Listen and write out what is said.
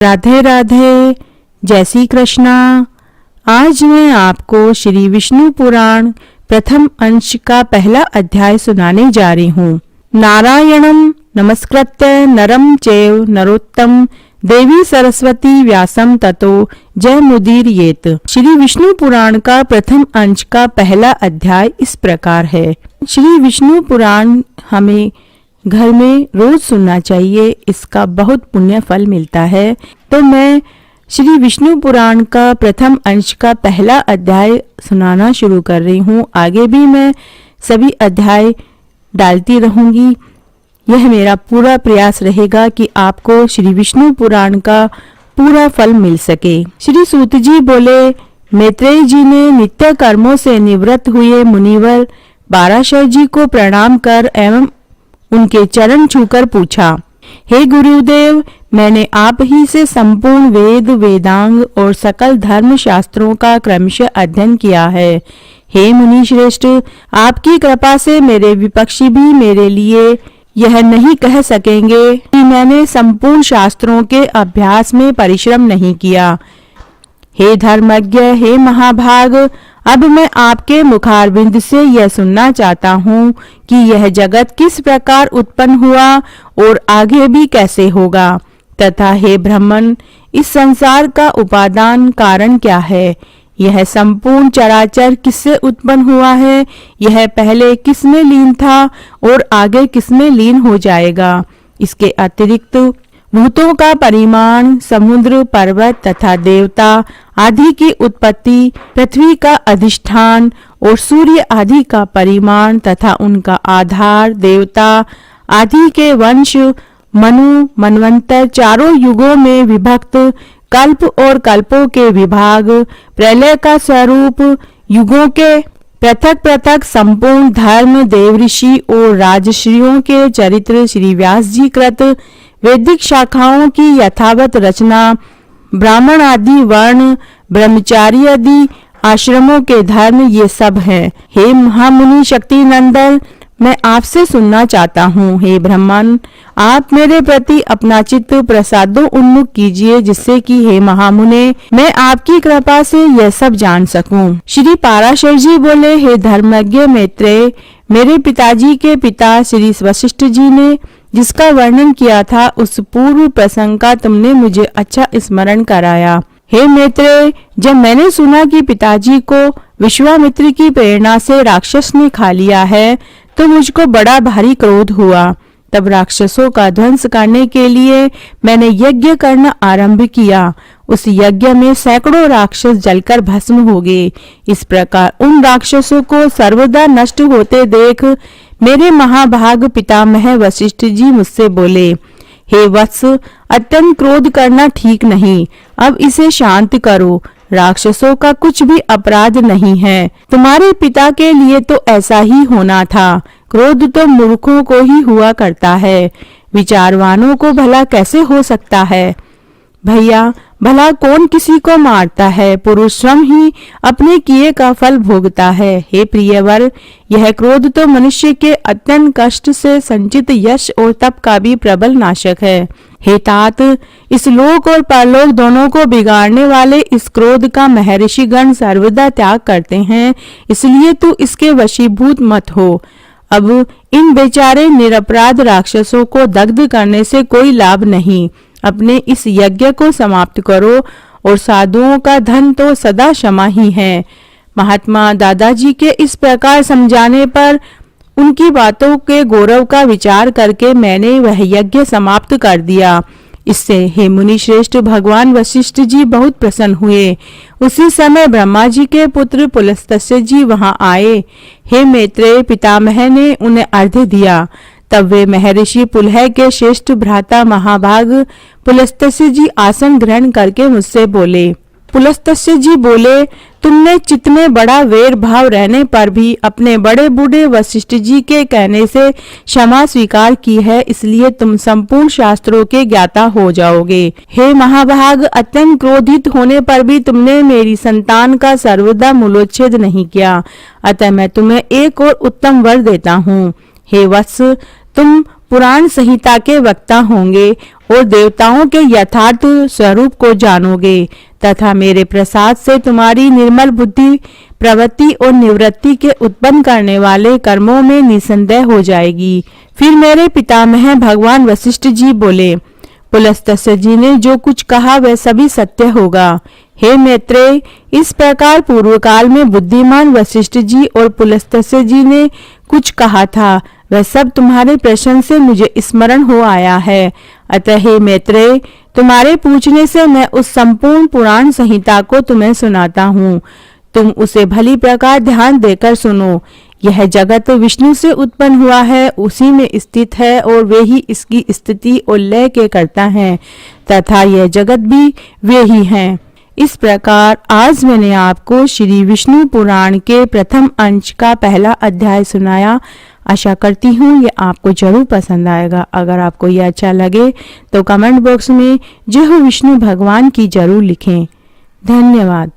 राधे राधे, जय श्री कृष्णा। आज मैं आपको श्री विष्णु पुराण प्रथम अंश का पहला अध्याय सुनाने जा रही हूँ। नारायणं नमस्कृत्य नरं चैव नरोत्तम देवी सरस्वती व्यासं ततो जयमुदीरयेत। श्री विष्णु पुराण का प्रथम अंश का पहला अध्याय इस प्रकार है। श्री विष्णु पुराण हमें घर में रोज सुनना चाहिए, इसका बहुत पुण्य फल मिलता है। तो मैं श्री विष्णु पुराण का प्रथम अंश का पहला अध्याय सुनाना शुरू कर रही हूँ। आगे भी मैं सभी अध्याय डालती रहूंगी। यह मेरा पूरा प्रयास रहेगा कि आपको श्री विष्णु पुराण का पूरा फल मिल सके। श्री सूत जी बोले, मैत्रेय जी ने नित्य कर्मों से निवृत्त हुए मुनिवर पाराशर जी को प्रणाम कर एवं उनके चरण छूकर पूछा, हे गुरुदेव, मैंने आप ही से संपूर्ण वेद वेदांग और सकल धर्म शास्त्रों का क्रमशः अध्ययन किया है। हे मुनि श्रेष्ठ, आपकी कृपा से मेरे विपक्षी भी मेरे लिए यह नहीं कह सकेंगे कि मैंने संपूर्ण शास्त्रों के अभ्यास में परिश्रम नहीं किया। हे धर्मज्ञ, हे महाभाग, अब मैं आपके मुखारविंद से यह सुनना चाहता हूँ कि यह जगत किस प्रकार उत्पन्न हुआ और आगे भी कैसे होगा, तथा हे ब्राह्मण, इस संसार का उपादान कारण क्या है। यह संपूर्ण चराचर किससे उत्पन्न हुआ है, यह पहले किसमें लीन था और आगे किसमें लीन हो जाएगा। इसके अतिरिक्त भूतों का परिमाण, समुद्र, पर्वत तथा देवता आदि की उत्पत्ति, पृथ्वी का अधिष्ठान और सूर्य आदि का परिमाण तथा उनका आधार, देवता आदि के वंश, मनु, मनवंतर, चारों युगों में विभक्त, कल्प और कल्पों के विभाग, प्रलय का स्वरूप, युगों के पृथक पृथक संपूर्ण धर्म, देवऋषि और राजश्रियों के चरित्र, श्री व्यास जी कृत वैदिक शाखाओं की यथावत रचना, ब्राह्मण आदि वर्ण, ब्रह्मचारी आदि आश्रमों के धर्म, ये सब हैं। हे महामुनि शक्ति नंदन, मैं आपसे सुनना चाहता हूँ। हे ब्राह्मण, आप मेरे प्रति अपना चित्त प्रसादो उन्मुख कीजिए, जिससे कि हे महामुने, मैं आपकी कृपा से यह सब जान सकूं। श्री पाराशर जी बोले, हे धर्मज्ञ मैत्रेय, मेरे पिताजी के पिता श्री वशिष्ठ जी ने जिसका वर्णन किया था, उस पूर्व प्रसंग का तुमने मुझे अच्छा स्मरण कराया। हे मैत्रेय, जब मैंने सुना कि पिताजी को विश्वामित्र की प्रेरणा से राक्षस ने खा लिया है, तो मुझको बड़ा भारी क्रोध हुआ। तब राक्षसों का ध्वंस करने के लिए मैंने यज्ञ करना आरंभ किया। उस यज्ञ में सैकड़ों राक्षस जलकर भस्म हो गए। इस प्रकार उन राक्षसों को सर्वदा नष्ट होते देख मेरे महाभाग पितामह वशिष्ठ जी मुझसे बोले, हे वत्स, अत्यंत क्रोध करना ठीक नहीं, अब इसे शांत करो। राक्षसों का कुछ भी अपराध नहीं है। तुम्हारे पिता के लिए तो ऐसा ही होना था। क्रोध तो मूर्खों को ही हुआ करता है, विचारवानों को भला कैसे हो सकता है। भैया, भला कौन किसी को मारता है, पुरुष श्रम ही अपने किए का फल भोगता है। हे प्रियवर, यह क्रोध तो मनुष्य के अत्यंत कष्ट से संचित यश और तप का भी प्रबल नाशक है। हे तात, इस लोक और परलोक दोनों को बिगाड़ने वाले इस क्रोध का महर्षि गण सर्वदा त्याग करते हैं, इसलिए तू इसके वशीभूत मत हो। अब इन बेचारे निरपराध राक्षसों को दग्ध करने से कोई लाभ नहीं। अपने इस यज्ञ को समाप्त करो, और साधुओं का धन तो सदा क्षमा ही है। महात्मा दादाजी के इस प्रकार समझाने पर उनकी बातों के गौरव का विचार करके मैंने वह यज्ञ समाप्त कर दिया। इससे हे मुनि श्रेष्ठ भगवान वशिष्ठ जी बहुत प्रसन्न हुए। उसी समय ब्रह्मा जी के पुत्र पुलस्त्य जी वहां आए। हे मैत्रेय, पितामह ने उन्हें अर्घ्य दिया। तब वे महर्षि पुलह के श्रेष्ठ भ्राता महाभाग पुलस्त्य जी आसन ग्रहण करके मुझसे बोले। पुलस्त्य जी बोले, तुमने चित्त में बड़ा वैर भाव रहने पर भी अपने बड़े बूढ़े वशिष्ठ जी के कहने से क्षमा स्वीकार की है, इसलिए तुम संपूर्ण शास्त्रों के ज्ञाता हो जाओगे। हे महाभाग, अत्यंत क्रोधित होने पर भी तुमने मेरी संतान का सर्वदा मूलोच्छेद नहीं किया, अतः मैं तुम्हें एक और उत्तम वर देता हूँ। हे वत्स, तुम पुराण संहिता के वक्ता होंगे और देवताओं के यथार्थ स्वरूप को जानोगे तथा मेरे प्रसाद से तुम्हारी निर्मल बुद्धि प्रवृत्ति और निवृत्ति के उत्पन्न करने वाले कर्मों में निसंदेह हो जाएगी। फिर मेरे पितामह भगवान वशिष्ठ जी बोले, पुलस्त्य जी ने जो कुछ कहा वह सभी सत्य होगा। हे मैत्रेय, इस प्रकार पूर्व काल में बुद्धिमान वशिष्ठ जी और पुलस्त्य जी ने कुछ कहा था वह सब तुम्हारे प्रश्न से मुझे स्मरण हो आया है। अतः हे मैत्रेय, तुम्हारे पूछने से मैं उस संपूर्ण पुराण संहिता को तुम्हें सुनाता हूँ। तुम उसे भली प्रकार ध्यान देकर सुनो। यह जगत विष्णु से उत्पन्न हुआ है, उसी में स्थित है और वे ही इसकी स्थिति और लय के करता हैं तथा यह जगत भी वे ही हैं। इस प्रकार आज मैंने आपको श्री विष्णु पुराण के प्रथम अंश का पहला अध्याय सुनाया। आशा करती हूँ ये आपको जरूर पसंद आएगा। अगर आपको यह अच्छा लगे तो कमेंट बॉक्स में जय हो विष्णु भगवान की जरूर लिखें। धन्यवाद।